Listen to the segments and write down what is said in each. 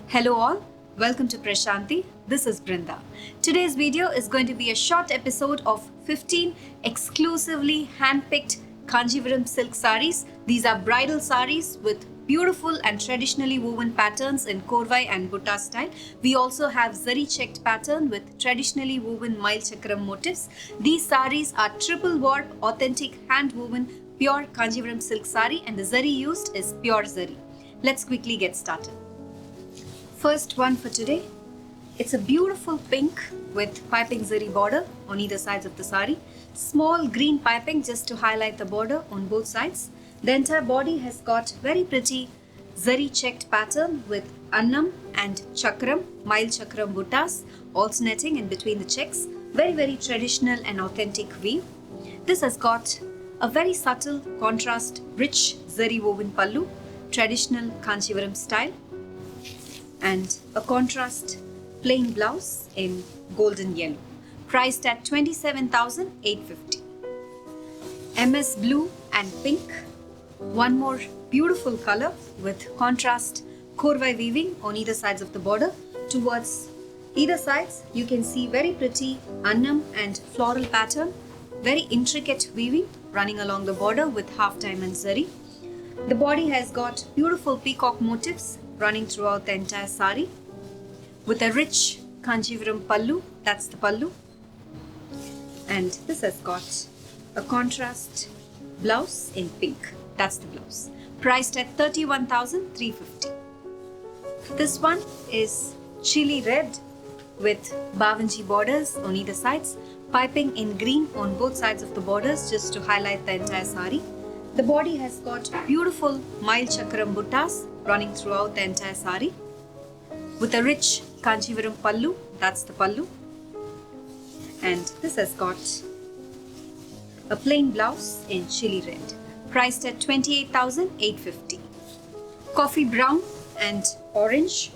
Hello all, welcome to Prashanti. This is Brinda. Today's video is going to be a short episode of 15 exclusively hand-picked Kanjivaram silk sarees. These are bridal sarees with beautiful and traditionally woven patterns in korvai and butta style. We also have zari checked pattern with traditionally woven mile chakram motifs. These sarees are triple warp, authentic hand-woven pure Kanjivaram silk saree, and the zari used is pure zari. Let's quickly get started. First one for today, it's a beautiful pink with piping zari border on either sides of the sari. Small green piping just to highlight the border on both sides. The entire body has got very pretty zari checked pattern with annam and chakram, mile chakram buttas alternating in between the checks. Very traditional and authentic weave. This has got a very subtle contrast, rich zari woven pallu, traditional Kanchipuram style, and a contrast plain blouse in golden yellow, priced at 27,850. MS blue and pink, one more beautiful color with contrast korvai weaving on either sides of the border. Towards either sides you can see very pretty annam and floral pattern, very intricate weaving running along the border with half diamond zari. The body has got beautiful peacock motifs running throughout the entire sari with a rich Kanjivaram pallu, that's the pallu, and this has got a contrast blouse in pink, that's the blouse, priced at 31,350. This one is chili red with bavanji borders on either sides, piping in green on both sides of the borders just to highlight the entire sari. The body has got beautiful mile chakram buttas running throughout the entire sari with a rich Kanchipuram pallu, that's the pallu, and this has got a plain blouse in chili red, priced at 28,850. Coffee brown and orange,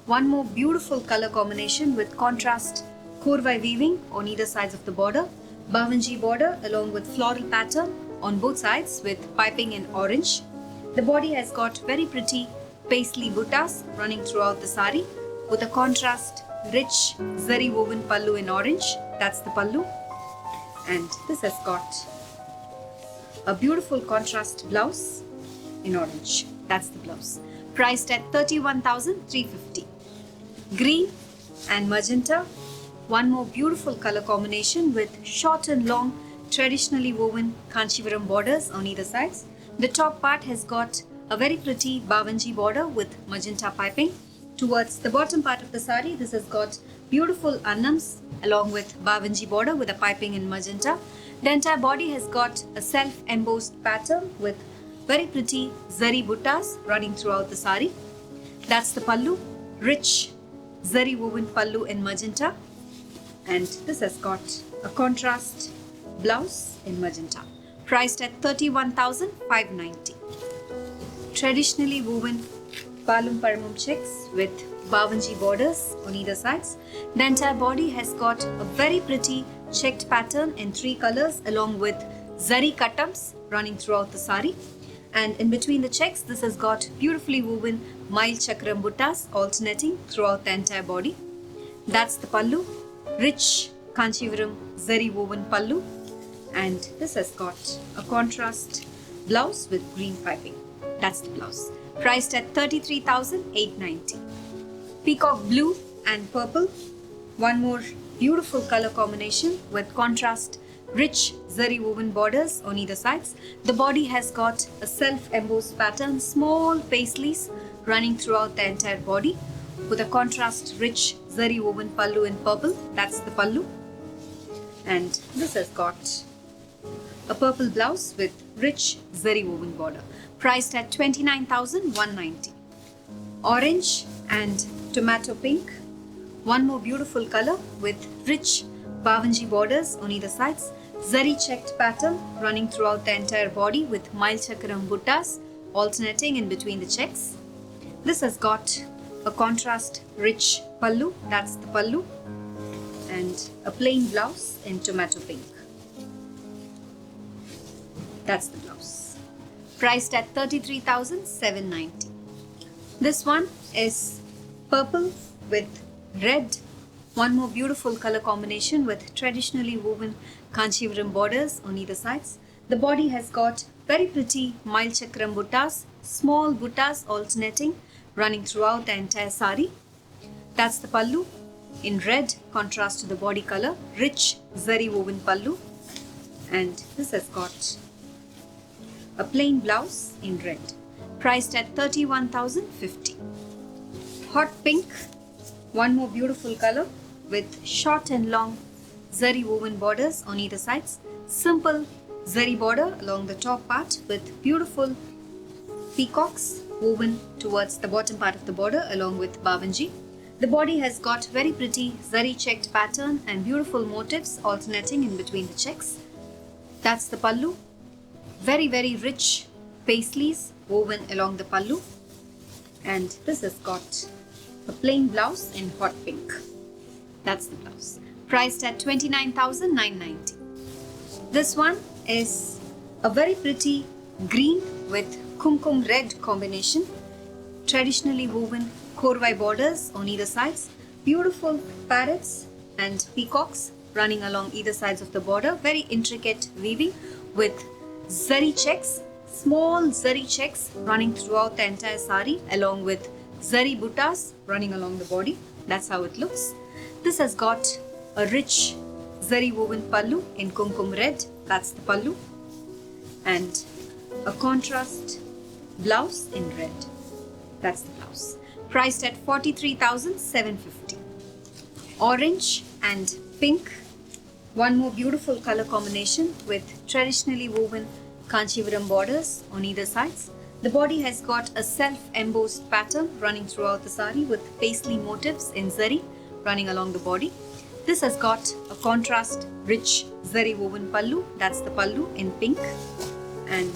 one more beautiful color combination with contrast korvai weaving on either sides of the border, bavanji border along with floral pattern on both sides with piping in orange. The body has got very pretty paisley buttas running throughout the sari with a contrast rich zari woven pallu in orange, that's the pallu, and this has got a beautiful contrast blouse in orange, that's the blouse, priced at 31,350. Green and magenta, one more beautiful color combination with short and long traditionally woven Kanchipuram borders on either sides. The top part has got a very pretty bavanji border with magenta piping. Towards the bottom part of the sari, this has got beautiful annams along with bavanji border with a piping in magenta. The entire body has got a self-embossed pattern with very pretty zari buttas running throughout the sari. That's the pallu, rich zari woven pallu in magenta, and this has got a contrast blouse in magenta, priced at 31,590. Traditionally woven palum paramum checks with bavanji borders on either sides. The entire body has got a very pretty checked pattern in three colors along with zari cuttums running throughout the sari, and in between the checks this has got beautifully woven mile chakram buttas alternating throughout the entire body. That's the pallu, rich Kanchipuram zari woven pallu, and this has got a contrast blouse with green piping, that's the blouse, priced at 33,890. Peacock blue and purple, one more beautiful color combination with contrast rich zari woven borders on either sides. The body has got a self-embossed pattern, small paisleys running throughout the entire body with a contrast rich zari woven pallu in purple, that's the pallu, and this has got a purple blouse with rich zari woven border, priced at 29,190. Orange and tomato pink, one more beautiful color with rich bavanji borders on either sides, zari checked pattern running throughout the entire body with mile chakram buttas alternating in between the checks. This has got a contrast rich pallu, that's the pallu, and a plain blouse in tomato pink. That's the blouse, priced at 33,790. This one is purple with red. One more beautiful color combination with traditionally woven Kanchipuram borders on either sides. The body has got very pretty mild chakram buttas, small buttas alternating, running throughout the entire sari. That's the pallu in red, contrast to the body color, rich zari woven pallu. And this has got a plain blouse in red, priced at 31,050. Hot pink, one more beautiful color with short and long zari woven borders on either sides. Simple zari border along the top part with beautiful peacocks woven towards the bottom part of the border along with bavanji. The body has got very pretty zari checked pattern and beautiful motifs alternating in between the checks. That's the pallu. Very, very rich paisleys woven along the pallu. And this has got a plain blouse in hot pink. That's the blouse. Priced at 29,990. This one is a very pretty green with kumkum red combination. Traditionally woven korvai borders on either sides. Beautiful parrots and peacocks running along either sides of the border. Very intricate weaving with zari checks, small zari checks running throughout the entire sari along with zari buttas running along the body. That's how it looks. This has got a rich zari woven pallu in kumkum red. That's the pallu. And a contrast blouse in red. That's the blouse. Priced at 43,750. Orange and pink. One more beautiful color combination with traditionally woven Kanchivaram borders on either sides. The body has got a self-embossed pattern running throughout the sari with paisley motifs in zari running along the body. This has got a contrast rich zari woven pallu. That's the pallu in pink. And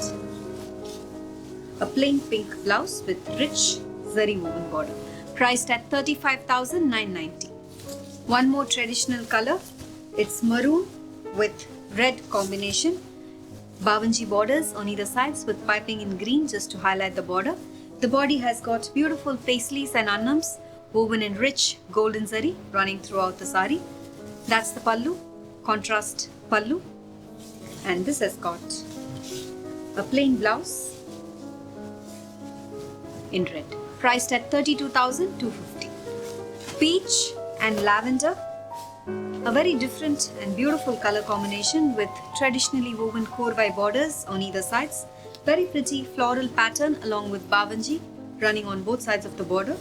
a plain pink blouse with rich zari woven border. Priced at 35,990. One more traditional color. It's maroon with red combination. Bavanji borders on either sides with piping in green just to highlight the border. The body has got beautiful paisleys and annams woven in rich golden zari running throughout the sari. That's the pallu, contrast pallu. And this has got a plain blouse in red. Priced at 32,250. Peach and lavender. A very different and beautiful color combination with traditionally woven korvai borders on either sides. Very pretty floral pattern along with bavanji running on both sides of the border.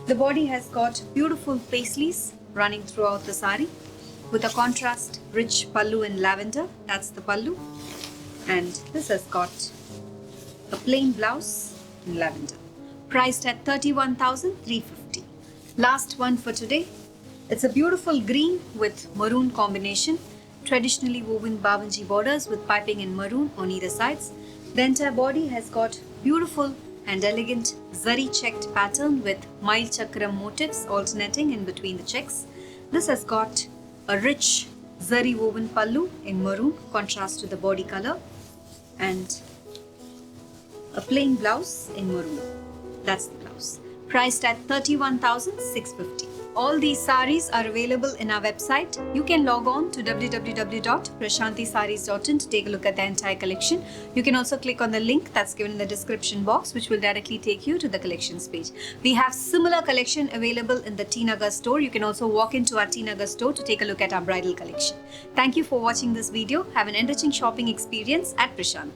The body has got beautiful paisleys running throughout the sari with a contrast rich pallu in lavender. That's the pallu. And this has got a plain blouse in lavender. Priced at 31,350. Last one for today. It's a beautiful green with maroon combination. Traditionally woven bavanji borders with piping in maroon on either sides. The entire body has got beautiful and elegant zari checked pattern with mild chakram motifs alternating in between the checks. This has got a rich zari woven pallu in maroon, contrast to the body color, and a plain blouse in maroon. That's the blouse. Priced at 31,650. All these saris are available in our website. You can log on to www.prashanthisarees.in to take a look at the entire collection. You can also click on the link that's given in the description box, which will directly take you to the collections page. We have similar collection available in the T Nagar store. You can also walk into our T Nagar store to take a look at our bridal collection. Thank you for watching this video. Have an enriching shopping experience at Prashanti.